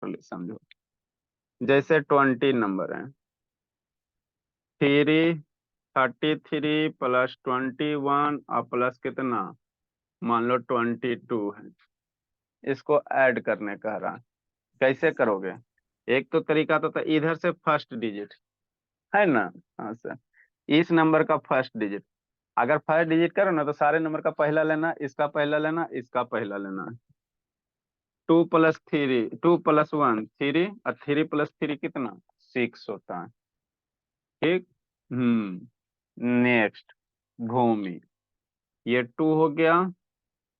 Practically समझो। जैसे 20 number है, 33 प्लस 21 और प्लस कितना, मान लो 22 है। इसको ऐड करने कह रहा है, कैसे करोगे? एक तो तरीका तो था इधर से फर्स्ट डिजिट, है ना। हाँ सर, इस नंबर का फर्स्ट डिजिट, अगर फर्स्ट डिजिट करो ना तो सारे नंबर का पहला लेना, इसका पहला लेना, इसका पहला लेना। 2 प्लस 1 3, और 3 प्लस 3 कितना, 6 होता है। ठीक। नेक्स्ट, भूमि, ये 2 हो गया,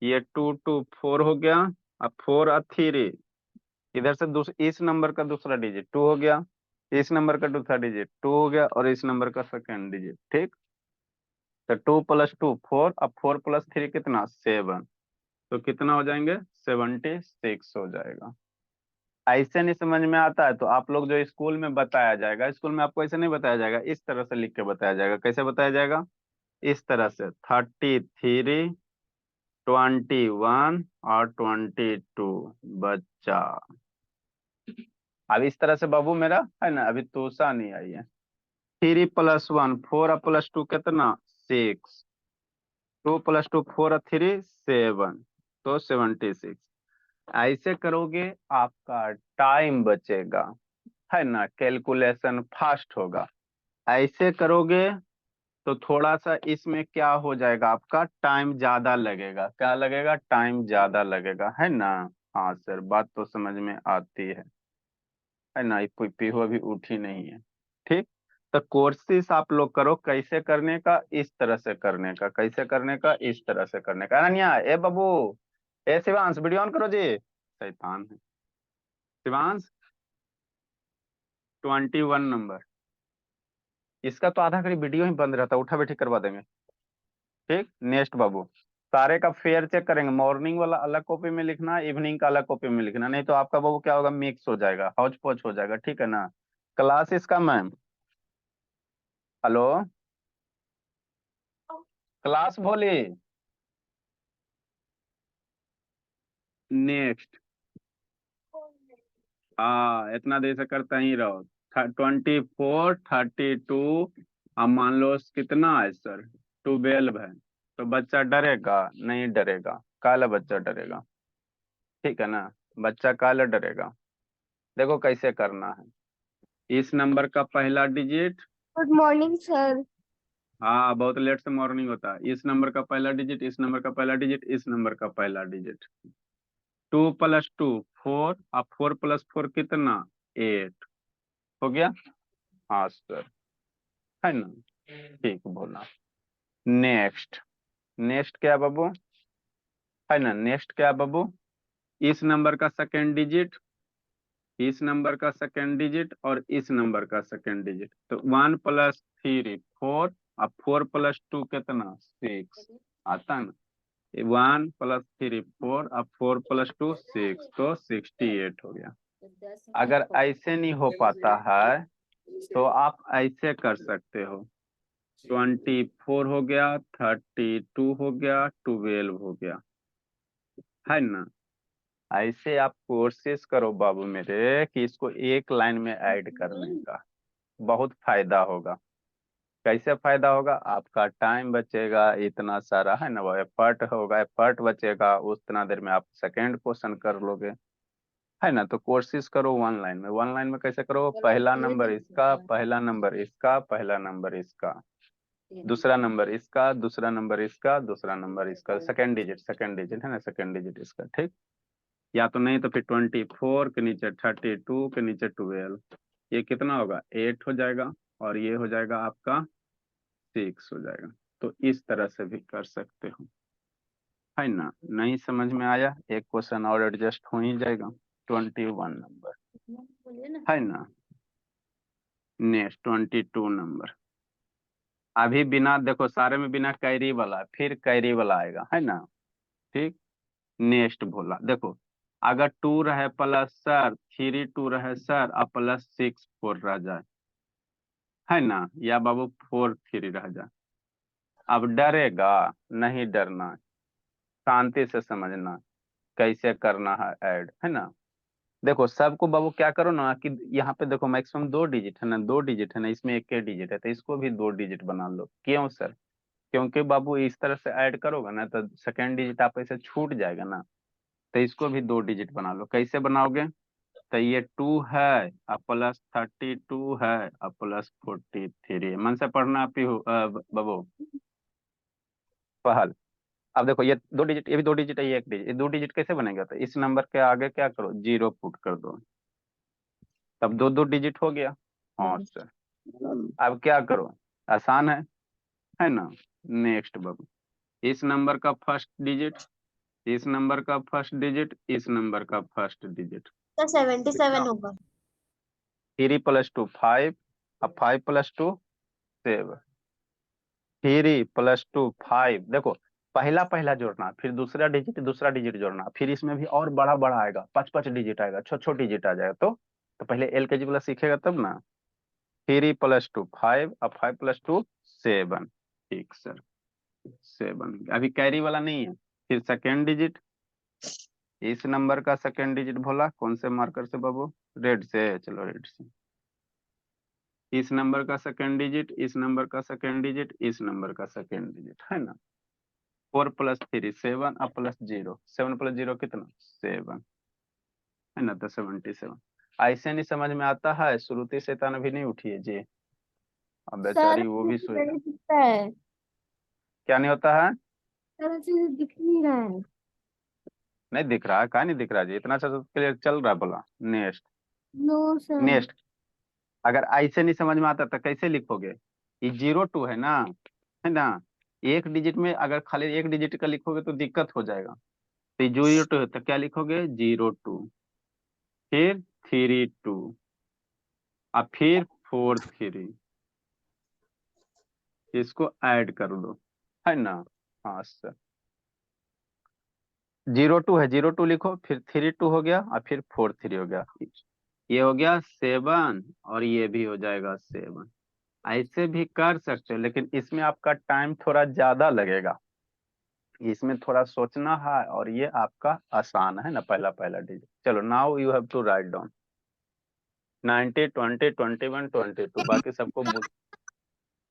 ये 2 2 4 हो गया। अब 4 और 3, इधर से इस नंबर का दूसरा डिजिट 2 हो गया, इस नंबर का दूसरा डिजिट 2 हो गया, और इस नंबर का सेकंड डिजिट। ठीक। तो 2 प्लस 2 4, अब 4 प्लस 3 कितना, 7। तो कितना हो जाएंगे, 76 हो जाएगा। ऐसे नहीं समझ में आता है तो आप लोग जो स्कूल में बताया जाएगा, स्कूल में आपको ऐसे नहीं बताया जाएगा, इस तरह से लिख के बताया जाएगा। कैसे बताया जाएगा, इस तरह से 33, 21 और 22। बच्चा, अब इस तरह से बाबू मेरा है ना, अभी तोसा नहीं आई है। 3 प्लस 1 4 और प्लस 2 कितना, 6। 2 प्लस 2 4 और 3 7, तो 76। ऐसे करोगे आपका टाइम बचेगा, है ना, कैलकुलेशन फास्ट होगा। ऐसे करोगे तो थोड़ा सा इसमें क्या हो जाएगा, आपका टाइम ज्यादा लगेगा। क्या लगेगा, टाइम ज्यादा लगेगा, है ना। हाँ सर, बात तो समझ में आती है ना। पीहू अभी उठी नहीं है। ठीक। तो कोशिश आप लोग करो कैसे करने का, इस तरह से करने का, कैसे करने का, इस तरह से करने का। अनन्या, ए बाबू, ए शिवांश, वीडियो ऑन करो जी। शैतान है शिवांश। 21 नंबर, इसका तो आधा करीब वीडियो ही बंद रहता है, उठा बैठी करवा देंगे। ठीक। नेक्स्ट बाबू, सारे का फेयर चेक करेंगे। मॉर्निंग वाला अलग कॉपी में लिखना, इवनिंग का अलग कॉपी में लिखना, नहीं तो आपका बाबू क्या होगा, मिक्स हो जाएगा, हौच पौच हो जाएगा। ठीक है ना। क्लास इसका मैम, हेलो, क्लास बोली। नेक्स्ट, हाँ इतना देर से करता ही रहो। 24 32, अब मान लो कितना है सर, 12 है। तो बच्चा डरेगा नहीं, डरेगा, काला बच्चा डरेगा। ठीक है ना, बच्चा काला डरेगा। देखो कैसे करना है, इस नंबर का पहला डिजिट, गुड मॉर्निंग सर। हाँ बहुत लेट से मॉर्निंग होता है। इस नंबर का पहला डिजिट, इस नंबर का पहला डिजिट, इस नंबर का पहला डिजिट। 2 प्लस 2 4, अब 4 प्लस 4 कितना, 8 हो गया। हाँ सर, है ना। ठीक बोला। नेक्स्ट, नेक्स्ट क्या बाबू, है ना, नेक्स्ट क्या बाबू, इस नंबर का सेकेंड डिजिट, इस नंबर का सेकेंड डिजिट, और इस नंबर का सेकेंड डिजिट। तो 1 प्लस 3 4, अब 4 प्लस 2 कितना, 6 आता है ना। 1 प्लस 3 4, अब 4 प्लस 2 6, तो 68 हो गया। अगर ऐसे नहीं हो पाता है तो आप ऐसे कर सकते हो, 24 हो गया, 32 हो गया, 12 हो गया, है ना। ऐसे आप कोशिश करो बाबू मेरे कि इसको एक लाइन में ऐड करने का, बहुत फायदा होगा। कैसे फायदा होगा, आपका टाइम बचेगा इतना सारा, है ना, वो एफर्ट होगा, एफर्ट बचेगा, उतना देर में आप सेकेंड क्वेश्चन कर लोगे, है ना। तो कोशिश करो वन लाइन में। वन लाइन में कैसे करो, पहला नंबर इसका, पहला नंबर इसका, पहला नंबर इसका, दूसरा नंबर इसका, दूसरा नंबर इसका, दूसरा नंबर इसका, सेकंड डिजिट, सेकंड डिजिट है ना, सेकंड डिजिट इसका। ठीक। या तो नहीं तो फिर 24 के नीचे 32 के नीचे 12, ये कितना होगा, 8 हो जाएगा, और ये हो जाएगा आपका 6 हो जाएगा। तो इस तरह से भी कर सकते हो, है ना। नहीं समझ में आया, एक क्वेश्चन और एडजस्ट हो ही जाएगा। 21 नंबर, है ना। नेक्स्ट 22 नंबर, अभी बिना, देखो सारे में बिना कैरी वाला, फिर कैरी वाला आएगा, है ना। ठीक। नेक्स्ट बोला, देखो अगर 2 रहे प्लस सर 3 2 रहे सर, अब +6 4 रह जाए, है ना, या बाबू 4 3 रह जाए। अब डरेगा नहीं, डरना, शांति से समझना कैसे करना है ऐड, है ना। देखो सबको बाबू क्या करो ना कि यहाँ पे देखो मैक्सिमम 2 डिजिट है ना, 2 डिजिट है ना, इसमें एक डिजिट है तो इसको भी 2 डिजिट बना लो। क्यों सर? क्योंकि बाबू इस तरह से ऐड करोगे ना तो सेकेंड डिजिट आप ऐसे छूट जाएगा ना, तो इसको भी 2 डिजिट बना लो। कैसे बनाओगे? तो ये 2 है और प्लस 32 है और प्लस 43। मन से पढ़ना आप ही हो बाबू पहल। अब देखो ये 2 डिजिट, ये भी 2 डिजिट है, ये 1 डिजिट, ये 2 डिजिट कैसे बनेगा? तो इस नंबर के आगे क्या करो, 0 पुट कर दो, तब 2 2 डिजिट हो गया। हाँ सर। अब क्या करो, आसान है ना। नेक्स्ट बाबू, इस नंबर का फर्स्ट डिजिट, इस नंबर का फर्स्ट डिजिट, इस नंबर का फर्स्ट डिजिट तो 77 कितना? होगा। 3 + 2 5 अब 5 + 2 7। 3 + 2 5, देखो पहला पहला जोड़ना, फिर दूसरा डिजिट जोड़ना, फिर इसमें भी और बड़ा बड़ा आएगा, 5 5 डिजिट आएगा, छोट डिजिट आ जाएगा। तो पहले LKG प्लस सीखेगा तब ना। 3 + 2 5 अब 5 + 2 7। ठीक सर, 7 अभी कैरी वाला नहीं है। फिर सेकेंड डिजिट, इस नंबर का सेकेंड डिजिट भोला कौन से मार्कर से बाबू? रेड से, चलो रेड से। इस नंबर का सेकेंड डिजिट, इस नंबर का सेकेंड डिजिट, इस नंबर का सेकेंड डिजिट है ना। 4 + 3 7 अब +0, 7 + 0 कितना? 7 है ना, तो 77। ऐसे नहीं समझ में आता है, श्रुति शैतान अभी नहीं उठी है जी, अब सर बेचारी वो भी सोई। नहीं दिखता है। क्या नहीं होता है? सर से दिख नहीं रहा है। नहीं दिख रहा है? क्या नहीं दिख रहा जी? इतना अच्छा तो क्लियर चल रहा है, बोला। Next, no sir. नेक्स्ट। अगर ऐसे नहीं समझ में आता तो कैसे लिखोगे? ये 0 2 है ना। एक डिजिट में अगर खाली एक डिजिट का लिखोगे तो दिक्कत हो जाएगा। तो 0 2 है तो क्या लिखोगे? 0 2, फिर 3 2 और फिर 4 3। इसको ऐड कर दो, है ना। हाँ सर। 0 2 है, 0 2 लिखो, फिर 3 2 हो गया और फिर 4 3 हो गया। ये हो गया 7 और ये भी हो जाएगा 7। ऐसे भी कर सकते हो, लेकिन इसमें आपका टाइम थोड़ा ज्यादा लगेगा, इसमें थोड़ा सोचना है, और ये आपका आसान है ना, पहला पहला डिजिट। चलो now you have to write down 90 20 21 22, बाकी सबको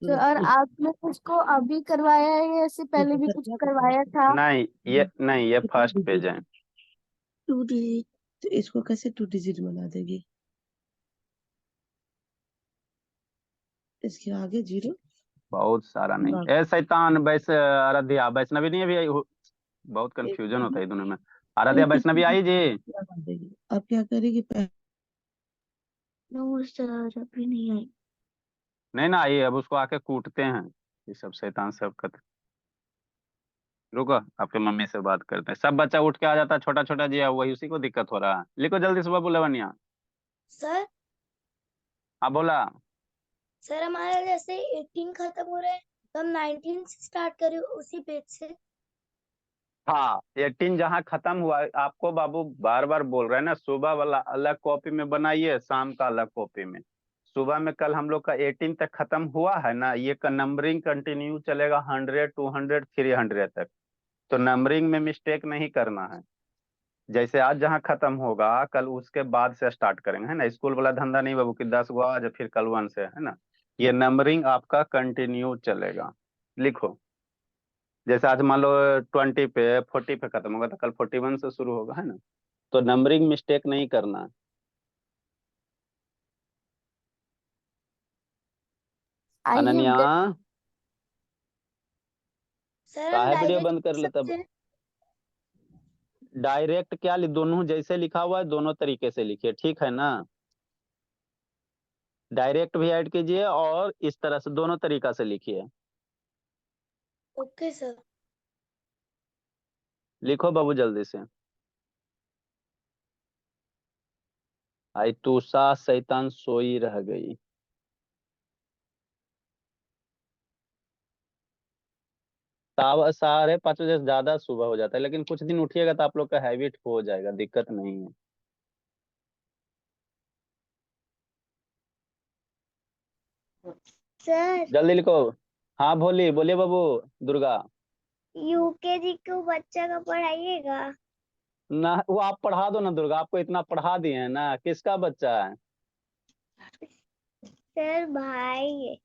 सर और आपने उसको अभी करवाया है या इससे पहले भी कुछ करवाया था? नहीं, ये फर्स्ट पेज है। 2 डिजिट, तो इसको कैसे 2 डिजिट बना देगी? इसके आगे 0। बहुत सारा नहीं, ए शैतान आराध्या वैष्णवी नहीं अभी आई बहुत एक कंफ्यूजन होता मिनट, है दोनों में। आराध्या वैष्णवी आई जी? बना देगी। अब क्या करेगी? नो सर अभी नहीं आई। नहीं ना आई, अब उसको आके कूटते हैं ये सब शैतान सब का। रुको आपके मम्मी से बात करते हैं। सब बच्चा उठ के आ जाता है, छोटा छोटा जी है वही, उसी को दिक्कत हो रहा है। लिखो जल्दी सुबह बुलवनिया। सर हाँ बोला। सर हमारा जैसे 18 खत्म हो रहा है तो हम 19 से स्टार्ट करें उसी पेज से। हाँ 18 जहाँ खत्म हुआ, आपको बाबू बार बार बोल रहे हैं ना, सुबह वाला अलग कॉपी में बनाइए, शाम का अलग कॉपी में। सुबह में कल हम लोग का 18 तक खत्म हुआ है ना, ये का नंबरिंग कंटिन्यू चलेगा 100 200 300 तक। तो नंबरिंग में मिस्टेक नहीं करना है। जैसे आज जहाँ खत्म होगा कल उसके बाद से स्टार्ट करेंगे, है ना। स्कूल वाला धंधा नहीं बाबू कि 10 गो आज फिर कल 1 से, है ना। ये नंबरिंग आपका कंटिन्यू चलेगा। लिखो, जैसे आज मान लो 20 पे 40 पे खत्म होगा तो कल 41 से शुरू होगा, है ना। तो नंबरिंग मिस्टेक नहीं करना। I have Ananya, done. Sir हम काहे वीडियो डायरेक्ट बंद कर लिख ले सकते तब? हैं। डायरेक्ट क्या दोनों जैसे लिखा हुआ है दोनों तरीके से लिखिए, ठीक है ना। डायरेक्ट भी ऐड कीजिए और इस तरह से दोनों तरीका से लिखिए। Okay sir. लिखो बाबू जल्दी से। आई तूषा शैतान सोई रह गई। साढ़े 5 बजे से ज्यादा सुबह हो जाता है, लेकिन कुछ दिन उठिएगा तो आप लोग का हैबिट हो जाएगा, दिक्कत नहीं है। सर जल्दी लिखो। हाँ भोली बोलिए बाबू। दुर्गा, यूकेजी को बच्चा का पढ़ाइएगा। ना वो आप पढ़ा दो ना दुर्गा, आपको इतना पढ़ा दिए हैं ना। किसका बच्चा है? सर भाई है।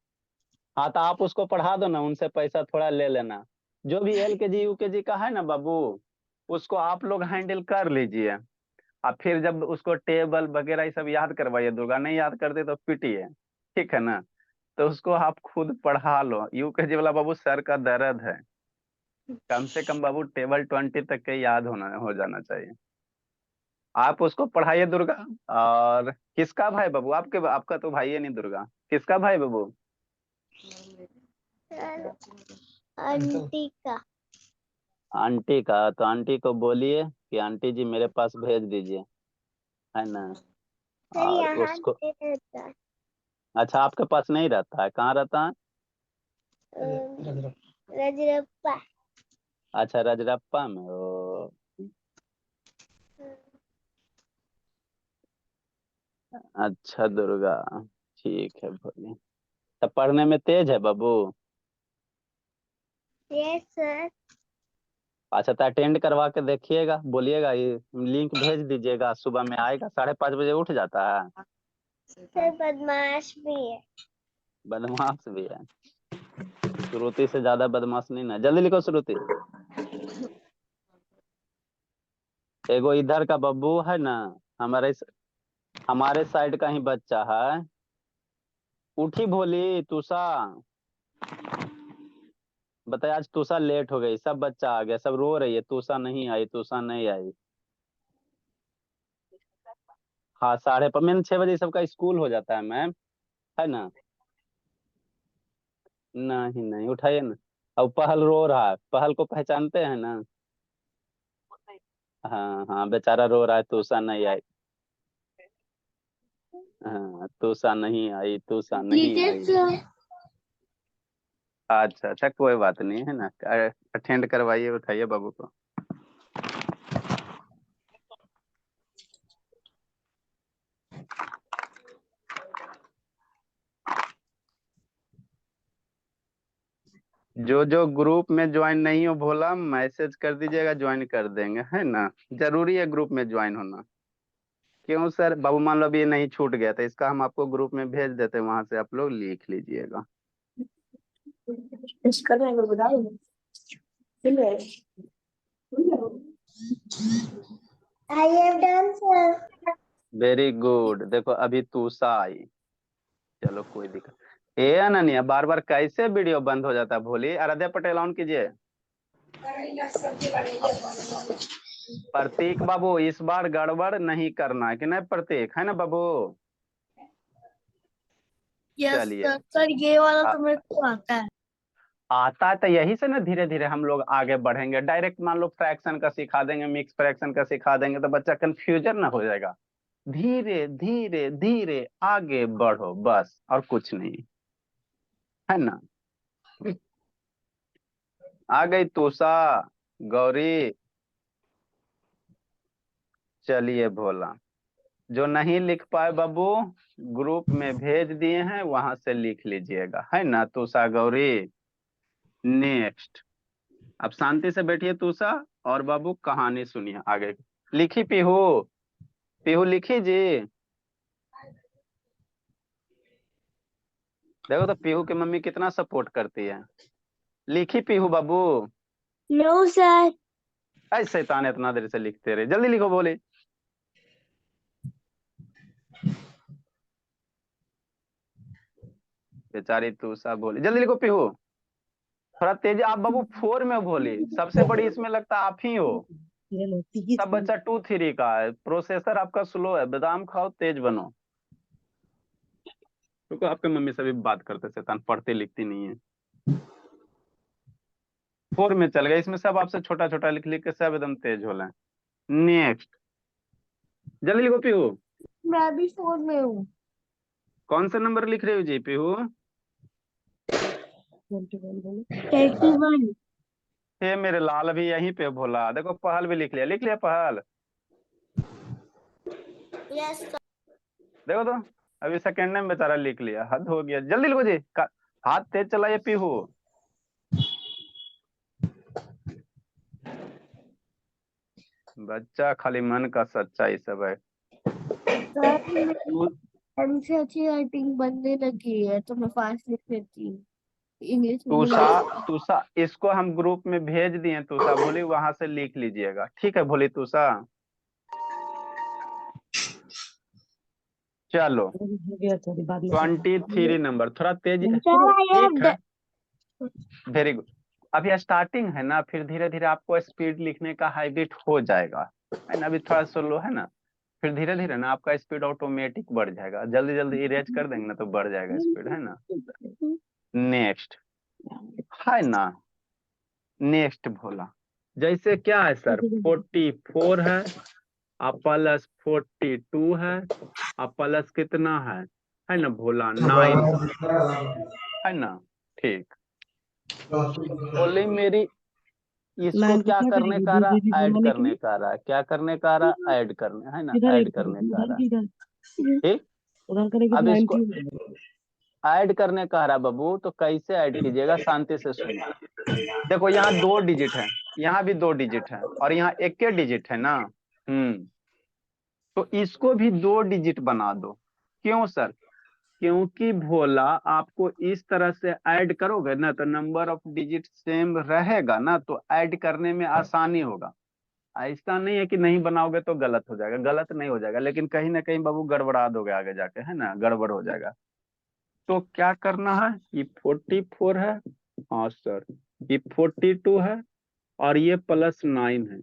हाँ तो आप उसको पढ़ा दो ना, उनसे पैसा थोड़ा ले लेना। जो भी LKG UKG का है ना बाबू, उसको आप लोग हैंडल कर लीजिए। अब फिर जब उसको टेबल वगैरह ये सब याद करवाइए दुर्गा, नहीं याद करते तो पिटिए, ठीक है ना। तो उसको आप खुद पढ़ा लो। UKG वाला बाबू सर का दर्द है। कम से कम बाबू टेबल 20 तक के याद हो जाना चाहिए। आप उसको पढ़ाइए दुर्गा। और किसका भाई बाबू? आपका तो भाई है नहीं दुर्गा। किसका भाई बाबू? सर आंटी का। आंटी का। तो आंटी को बोलिए कि आंटी जी मेरे पास भेज दीजिए, है ना। सर और यहाँ उसको, नहीं रहता है। अच्छा आपके पास नहीं रहता है, कहाँ रहता है? रजरप्पा। अच्छा रजरप्पा में। ओ अच्छा दुर्गा, ठीक है बोलिए। तो पढ़ने में तेज है बाबू? Yes sir. अच्छा तो अटेंड करवा के देखिएगा, बोलिएगा ये लिंक भेज दीजिएगा, सुबह में आएगा। 5:30 बजे उठ जाता है। सर बदमाश भी है। बदमाश भी है। श्रुति से ज्यादा बदमाश नहीं ना। जल्दी लिखो श्रुति। एगो इधर का बब्बू है ना, हमारे साइड का ही बच्चा है। उठी भोली तुषा। बताए आज तुषा लेट हो गई, सब बच्चा आ गया, सब रो रही है, तुषा नहीं आई, तुषा नहीं आई। हाँ 6:30 सबका स्कूल हो जाता है मैम, है ना। नहीं नहीं उठाइए ना। अब पहल रो रहा है, पहल को पहचानते हैं ना। हाँ हाँ बेचारा रो रहा है, तुषा नहीं आई। हाँ तुषा नहीं आई, तुषा नहीं आई। अच्छा अच्छा कोई बात नहीं, है ना। अटेंड करवाइए, उठाइए बाबू को। जो जो ग्रुप में ज्वाइन नहीं हो भोला, मैसेज कर दीजिएगा, ज्वाइन कर देंगे, है ना। जरूरी है ग्रुप में ज्वाइन होना। क्यों सर बाबू, मान लो अभी ये नहीं छूट गया तो इसका हम आपको ग्रुप में भेज देते हैं, वहां से आप लोग लिख लीजिएगा। I have done sir. Very good. देखो अभी तुषा आई। चलो कोई दिक्कत। ए अनन्या बार बार कैसे वीडियो बंद हो जाता है? भोली आराध्या पटेल ऑन कीजिए। प्रतीक बाबू इस बार गड़बड़ नहीं करना है कि नहीं प्रतीक, है ना बाबू। यस चलिए सर ये वाला आ- तो मेरे को आता है। आता है तो यही से ना धीरे धीरे हम लोग आगे बढ़ेंगे। डायरेक्ट मान लो फ्रैक्शन का सिखा देंगे, मिक्स फ्रैक्शन का सिखा देंगे तो बच्चा कंफ्यूजन ना हो जाएगा। धीरे धीरे धीरे आगे बढ़ो बस, और कुछ नहीं, है ना। आ गई तुषा, गौरी। चलिए भोला, जो नहीं लिख पाए बाबू ग्रुप में भेज दिए हैं, वहां से लिख लीजिएगा, है ना। तुषा गौरी नेक्स्ट। अब शांति से बैठिए तुषा, और बाबू कहानी सुनिए आगे। लिखी पीहू? पीहू लिखी जी? देखो तो पीहू की मम्मी कितना सपोर्ट करती है। लिखी पीहू बाबू? No sir. ऐसे शैतान इतना देर से लिखते रहे, जल्दी लिखो बोले। बेचारी तुषा बोली, जल्दी लिखो पीहू। थोड़ा तेज आप बाबू, 4 में बोली, सबसे बड़ी इसमें लगता आप ही हो। सब बच्चा 2 3 का है, प्रोसेसर आपका स्लो है। बादाम खाओ, तेज बनो। क्योंकि आपके मम्मी से भी बात करते, शैतान पढ़ती लिखती नहीं है। 4 में चल गए, इसमें सब आपसे छोटा छोटा लिख लिख के सब एकदम तेज हो रहे हैं। नेक्स्ट, जल्दी लिखो पीहू। मैं भी फोन में हूँ। कौन सा नंबर लिख रहे हो जी पीहू? 31। ये मेरे लाल भी यहीं पे भोला, देखो पहल भी लिख लिया, लिख लिया पहल। Yes sir. देखो तो अभी सेकंड में बेचारा लिख लिया, हद हो गया। जल्दी लिखो जी, हाथ तेज चलाइए पीहू। बच्चा खाली मन का सच्चा ही सब है। सर मेरी हमसे अच्छी राइटिंग बनने लगी है तो मैं फास्ट लिख लेती हूँ इंग्लिश में भी तुषा लिख- तुषा इसको हम ग्रुप में भेज दिए तुषा, बोली वहां से लिख लीजिएगा, ठीक है बोली तुषा। चलो हो गया थोड़ी बाद में 23 नंबर, थोड़ा तेज, सर आई हैव ठीक है, वेरी गुड। अभी स्टार्टिंग है ना, फिर धीरे धीरे आपको स्पीड लिखने का हैबिट हो जाएगा, है ना। अभी थोड़ा स्लो है ना, फिर धीरे धीरे ना आपका स्पीड ऑटोमेटिक बढ़ जाएगा, जल्दी जल्दी इरेज कर देंगे ना तो बढ़ जाएगा स्पीड, है ना। नेक्स्ट है ना, नेक्स्ट भोला, जैसे क्या है सर 44 है, अब प्लस 42 है, अब प्लस कितना है ना भोला 9 है ना। ठीक, बोली मेरी इसको नाइन को क्या क्या करने करेंगे का रहा, दीदी ऐड बनाने के करने लिए का रहा, क्या करने का रहा, ऐड करने, है ना, किधर ऐड ऐड करने करेंगे का उधर रहा। की इधर ठीक, उधर करेंगे तो अब इसको 90 ऐड करने का रहा बाबू, तो कैसे ऐड कीजिएगा, शांति से सुनो। देखो यहाँ 2 डिजिट है, यहाँ भी 2 डिजिट है, और यहाँ एक के डिजिट है ना। तो इसको भी 2 डिजिट बना दो। क्यों सर, क्योंकि भोला आपको इस तरह से ऐड करोगे ना तो नंबर ऑफ डिजिट सेम रहेगा ना, तो ऐड करने में आसानी होगा। ऐसा नहीं है कि नहीं बनाओगे तो गलत हो जाएगा, गलत नहीं हो जाएगा, लेकिन कहीं ना कहीं बाबू गड़बड़ा दोगे आगे जाके, है ना, गड़बड़ हो जाएगा। तो क्या करना है, ये 44 है, हाँ सर, ये 42 है, और ये +9 है,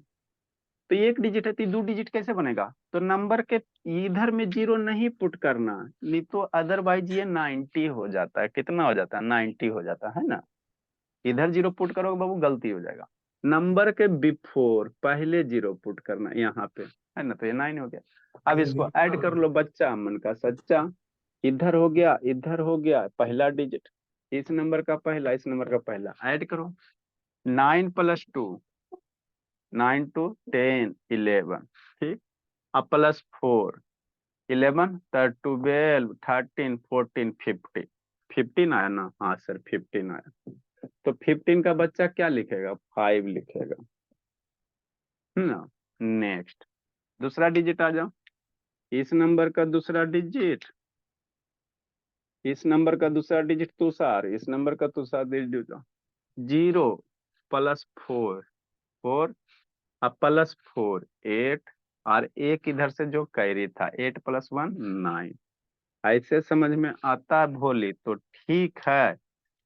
तो एक डिजिट है तो 2 डिजिट कैसे बनेगा, तो नंबर के इधर में 0 नहीं पुट करना, नहीं तो अदरवाइज ये 90 हो जाता है, कितना हो जाता है 90 हो जाता है ना। इधर 0 पुट करोगे बाबू गलती हो जाएगा, नंबर के बिफोर पहले 0 पुट करना यहाँ पे, है ना, तो ये 9 हो गया। अब इसको ऐड कर लो बच्चा मन का सच्चा, इधर हो गया, इधर हो गया, पहला डिजिट, इस नंबर का पहला, इस नंबर का पहला, ऐड करो। 9 + 2, 9 2 10 11, ठीक, अब +4 11 12 13 14 15, 15 आया ना, हाँ सर 15 आया, तो 15 का बच्चा क्या लिखेगा, 5 लिखेगा, ना। नेक्स्ट दूसरा डिजिट आ जाओ, इस नंबर का दूसरा डिजिट, इस नंबर का दूसरा डिजिट तुषार, इस नंबर का तुषार डिजिट 0 +4 4, अब +4 8, और एक इधर से जो कैरी था 8 + 1 9। ऐसे समझ में आता है भोली तो ठीक है,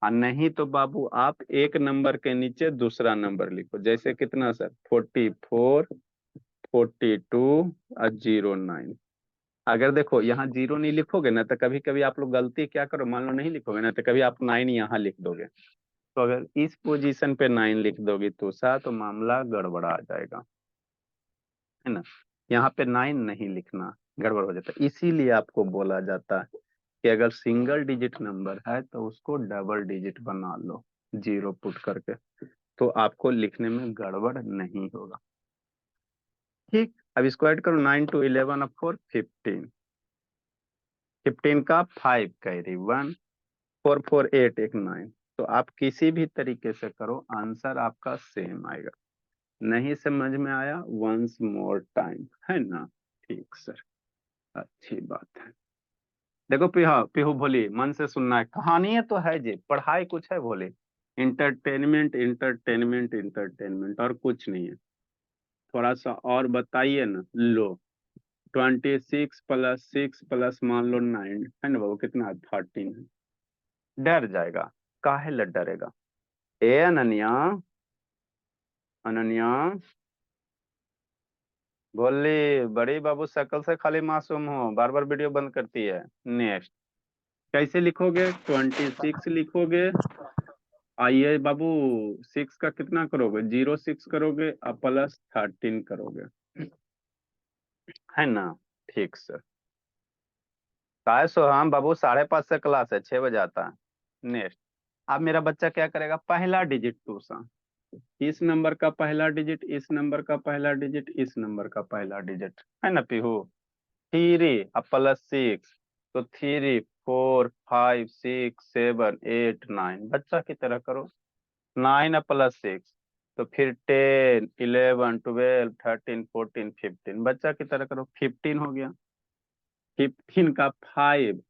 और नहीं तो बाबू आप एक नंबर के नीचे दूसरा नंबर लिखो, जैसे कितना सर 44 42 और 09। अगर देखो यहाँ 0 नहीं लिखोगे ना तो कभी कभी आप लोग गलती क्या करो, मान लो नहीं लिखोगे ना तो कभी आप 9 यहाँ लिख दोगे, तो अगर इस पोजीशन पे 9 लिख दोगे तो मामला गड़बड़ा जाएगा, है ना। यहाँ पे 9 नहीं लिखना, गड़बड़ हो जाता है, इसीलिए आपको बोला जाता है कि अगर सिंगल डिजिट नंबर है तो उसको डबल डिजिट बना लो 0 पुट करके, तो आपको लिखने में गड़बड़ नहीं होगा। ठीक, अब इसको ऐड करो, 9 2 11 और 4 15, 15 का 5 कैरी 1 4 4 8 1 9, तो आप किसी भी तरीके से करो आंसर आपका सेम आएगा। नहीं समझ में आया, वंस मोर टाइम, है ना। ठीक सर, अच्छी बात है। देखो पिहू भोली मन से सुनना है, कहानी तो है जी, पढ़ाई कुछ है भोली, इंटरटेनमेंट इंटरटेनमेंट इंटरटेनमेंट, और कुछ नहीं है। थोड़ा सा और बताइए ना, लो 26 + 6 प्लस मान लो 9 है ना बाबू, कितना है 13 है, डर जाएगा, काहे ल डरेगा। ए अनन्या, अनन्या बोली बड़ी बाबू शकल से खाली मासूम हो, बार बार वीडियो बंद करती है। नेक्स्ट कैसे लिखोगे, 26 लिखोगे, आइए बाबू 6 का कितना करोगे, 0 6 करोगे और +13 करोगे, है ना। ठीक सर, काय सो हम बाबू 5:30 से क्लास है, 6 बजे आता है। नेक्स्ट, अब मेरा बच्चा क्या करेगा, पहला डिजिट टूसा, इस नंबर का पहला डिजिट, इस नंबर का पहला डिजिट, इस नंबर का पहला डिजिट, है ना पीहू। 3 अब +6, तो 3 4 5 6 7 8 9, बच्चा की तरह करो, 9 अब +6, तो फिर 10, 11, 12, 13, 14, 15 बच्चा की तरह करो। 15 हो गया। 15 का 5,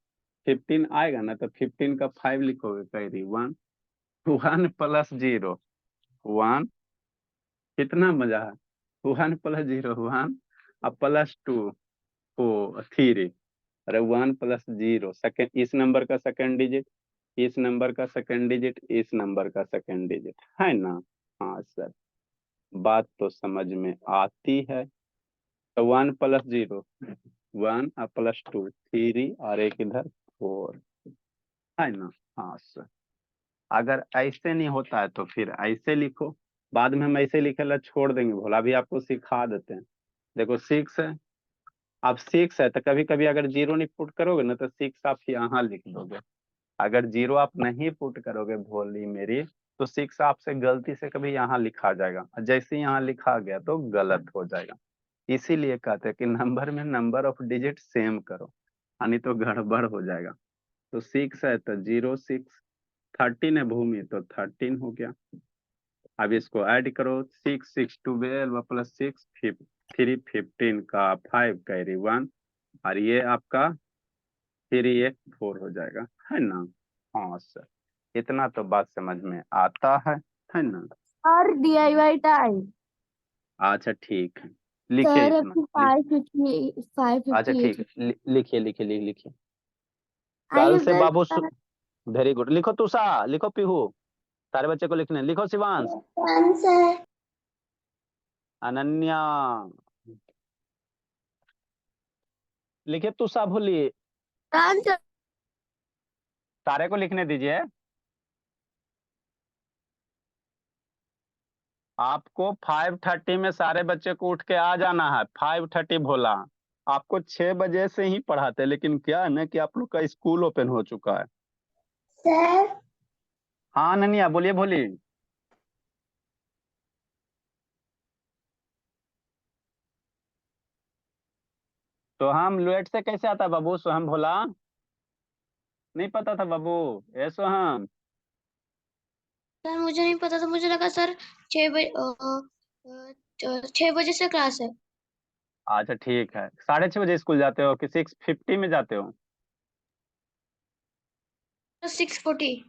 15 आएगा ना तो 15 का 5 लिखोगे कैरी 1, 1 प्लस 0 1, कितना मजा है। 1 प्लस 0 1 और प्लस 2 4 3। अरे 1 प्लस 0 सेकेंड, इस नंबर का सेकेंड डिजिट, इस नंबर का सेकेंड डिजिट, इस नंबर का सेकेंड डिजिट, है ना। हाँ सर, बात तो समझ में आती है। तो 1 प्लस 0 1 और प्लस 2 3 और एक इधर 4, है ना। हाँ सर, अगर ऐसे नहीं होता है तो फिर ऐसे लिखो। बाद में हम ऐसे लिखेला छोड़ देंगे भोला, अभी आपको सिखा देते हैं। देखो 6 है, अब 6 है तो कभी कभी अगर 0 नहीं पुट करोगे ना तो 6 आप यहाँ लिख दोगे। अगर 0 आप नहीं पुट करोगे भोली मेरी, तो 6 आपसे गलती से कभी यहाँ लिखा जाएगा, जैसे यहाँ लिखा गया तो गलत हो जाएगा। इसीलिए कहते हैं कि नंबर में नंबर ऑफ डिजिट सेम करो, नहीं तो गड़बड़ हो जाएगा। तो 6 है तो 0 6, 13 है भूमि तो 13 हो गया। अब इसको ऐड करो, 6 6 12 प्लस 6 3 15 का 5 कैरी 1 और ये आपका 3 1 4 हो जाएगा, है ना। हाँ सर, इतना तो बात समझ में आता है ना। और DIY टाइम। अच्छा ठीक है, लिखिए सर इतना अभी 5:50 अच्छा ठीक 5:58 है, लिखिए लिखिए लिखिए। आई कल हैव से डन बाबू वेरी गुड। लिखो तुषा, लिखो पीहू, सारे बच्चे को लिखने। लिखो शिवांश, सर। अनन्या, लिखिए तुषा भूली, डन सर। सारे को लिखने दीजिए। आपको 5:30 में सारे बच्चे को उठ के आ जाना है। 5:30 भोला, आपको 6 बजे से ही पढ़ाते, लेकिन क्या है ना कि आप लोग का स्कूल ओपन हो चुका है। सर हाँ अनन्या बोलिए, भोली। तो हम लेट से कैसे आता बाबू सोहम भोला, नहीं पता था बाबू। ए सोहम, सर मुझे नहीं पता था, मुझे लगा सर 6 बजे 6 बजे से क्लास है। अच्छा ठीक है। 6:30 बजे स्कूल जाते हो कि 6:50 में जाते हो? 6:40।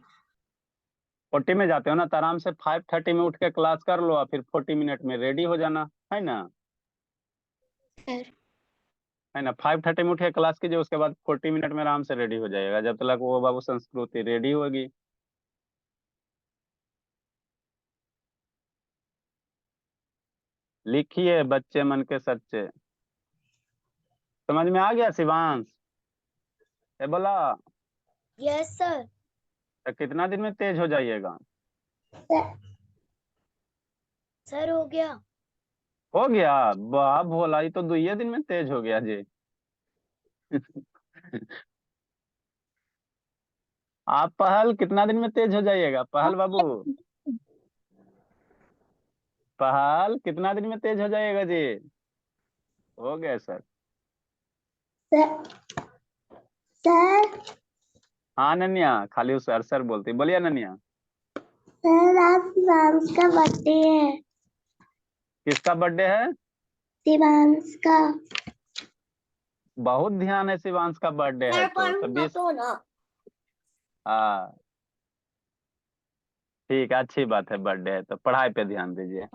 40 में जाते हो ना, तो आराम से 5:30 में उठ के क्लास कर लो और फिर 40 मिनट में रेडी हो जाना, है ना। सर है ना, 5:30 में उठ के क्लास कीजिए, उसके बाद 40 मिनट में आराम से रेडी हो जाएगा, जब तक वो बाबू संस्कृति रेडी होगी। लिखिए बच्चे मन के सच्चे। समझ में आ गया शिवांश? ए बोला, यस सर। तो कितना दिन में तेज हो जाइएगा? सर हो गया। हो गया, वाह भोला, ये तो 2 दिन में तेज हो गया जी। आप पहल कितना दिन में तेज हो जाइएगा पहल बाबू? पहल कितना दिन में तेज हो जाइएगा जी? हो गया सर। सर सर हाँ अनन्या, खाली उस सर बोलती, बोलिए अनन्या। सर आज शिवांश का बर्थडे है। किसका बर्थडे है? शिवांश का। बहुत ध्यान है, शिवांश का बर्थडे है तो 20। हाँ ठीक है, अच्छी बात है, बर्थडे है तो पढ़ाई पे ध्यान दीजिए।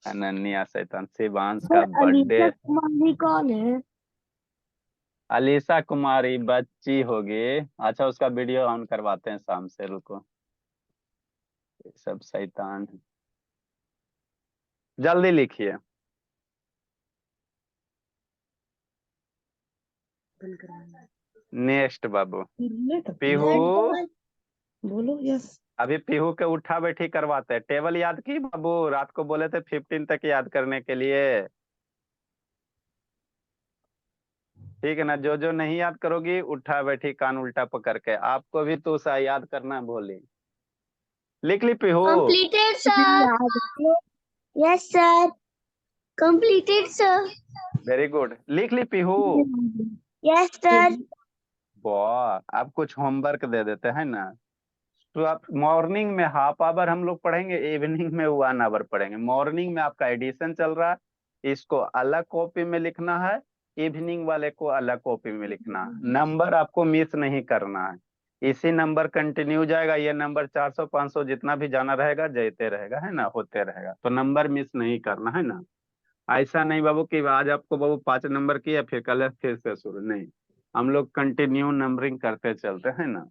अनन्या शैतान, शिवांश का बर्थडे। अलीशा कुमारी कौन है? अलीशा कुमारी बच्ची होगी। अच्छा, उसका वीडियो ऑन करवाते हैं शाम से, रुको। ये सब शैतान है। जल्दी लिखिए। नेक्स्ट बाबू पीहू। बोलो यस। अभी पीहू के उठा बैठी करवाते हैं। टेबल याद की बाबू? रात को बोले थे 15 तक याद करने के लिए। ठीक है ना, जो जो नहीं याद करोगी उठा बैठी कान उल्टा पकड़ के, आपको भी तो सा याद करना भोली। लिख ली Pihu? Completed, sir. Yes, sir. Completed, sir. Very good, लिख ली पीहू? Yes, sir. वाह, अब कुछ होमवर्क दे देते हैं ना। तो आप मॉर्निंग में हाफ आवर हम लोग पढ़ेंगे, इवनिंग में 1 आवर पढ़ेंगे। मॉर्निंग में आपका एडिशन चल रहा है, इसको अलग कॉपी में लिखना है, इवनिंग वाले को अलग कॉपी में लिखना है। नंबर आपको मिस नहीं करना है, इसी नंबर कंटिन्यू जाएगा, ये नंबर 400 500 जितना भी जाना रहेगा जैते रहेगा, है ना, होते रहेगा। तो नंबर मिस नहीं करना है ना। ऐसा नहीं बाबू कि आज आपको बाबू 5 नंबर किया फिर कल फिर से शुरू, नहीं, हम लोग कंटिन्यू नंबरिंग करते चलते हैं ना।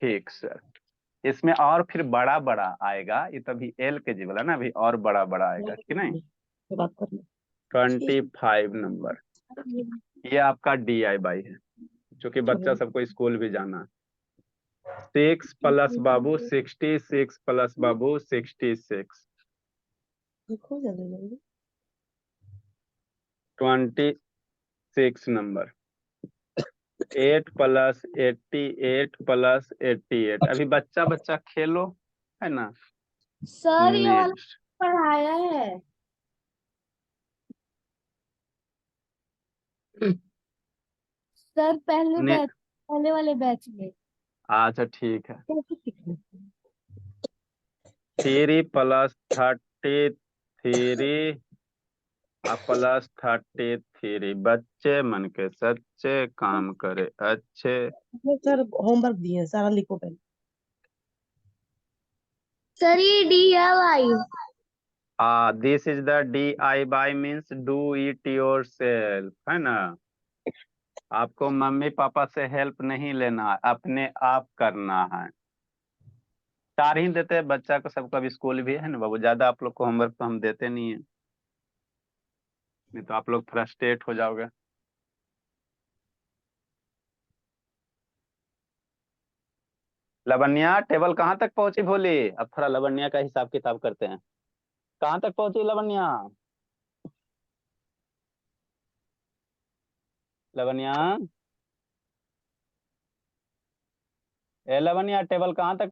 ठीक सर। इसमें और फिर बड़ा बड़ा आएगा, ये तभी एल के जी वाला ना, अभी और बड़ा बड़ा आएगा कि नहीं। तो बात कर लो। 25 नंबर, ये आपका DIY है, जो कि बच्चा सबको स्कूल भी जाना है। 6 प्लस बाबू 66 प्लस बाबू 66, देखो जल्दी जल्दी। 26 नंबर। 8 प्लस 88 प्लस 88, अभी बच्चा बच्चा खेलो, है ना। सर ये वाला नेक्स्ट पढ़ाया है सर, ने पहले वाले बैच में। अच्छा ठीक है। कैसे सीखना? 3 प्लस 33 प्लस 33, बच्चे मन के सच्चे, काम करे अच्छे। सर होमवर्क दिए हैं, सारा लिखो पहले। सर ये DIY। This is the DIY means do it your self, है ना। आपको मम्मी पापा से हेल्प नहीं लेना है, अपने आप करना है। 4 ही देते हैं बच्चा को, सबका भी स्कूल भी है ना बाबू, ज्यादा आप लोग को होमवर्क तो हम देते नहीं है, नहीं तो आप लोग फ्रस्ट्रेट हो जाओगे। लवन्या टेबल कहाँ तक पहुंची भोली, अब थोड़ा लवन्या का हिसाब किताब करते हैं। कहाँ तक पहुंची लवन्या? लवन्या, ए लवन्या टेबल कहाँ तक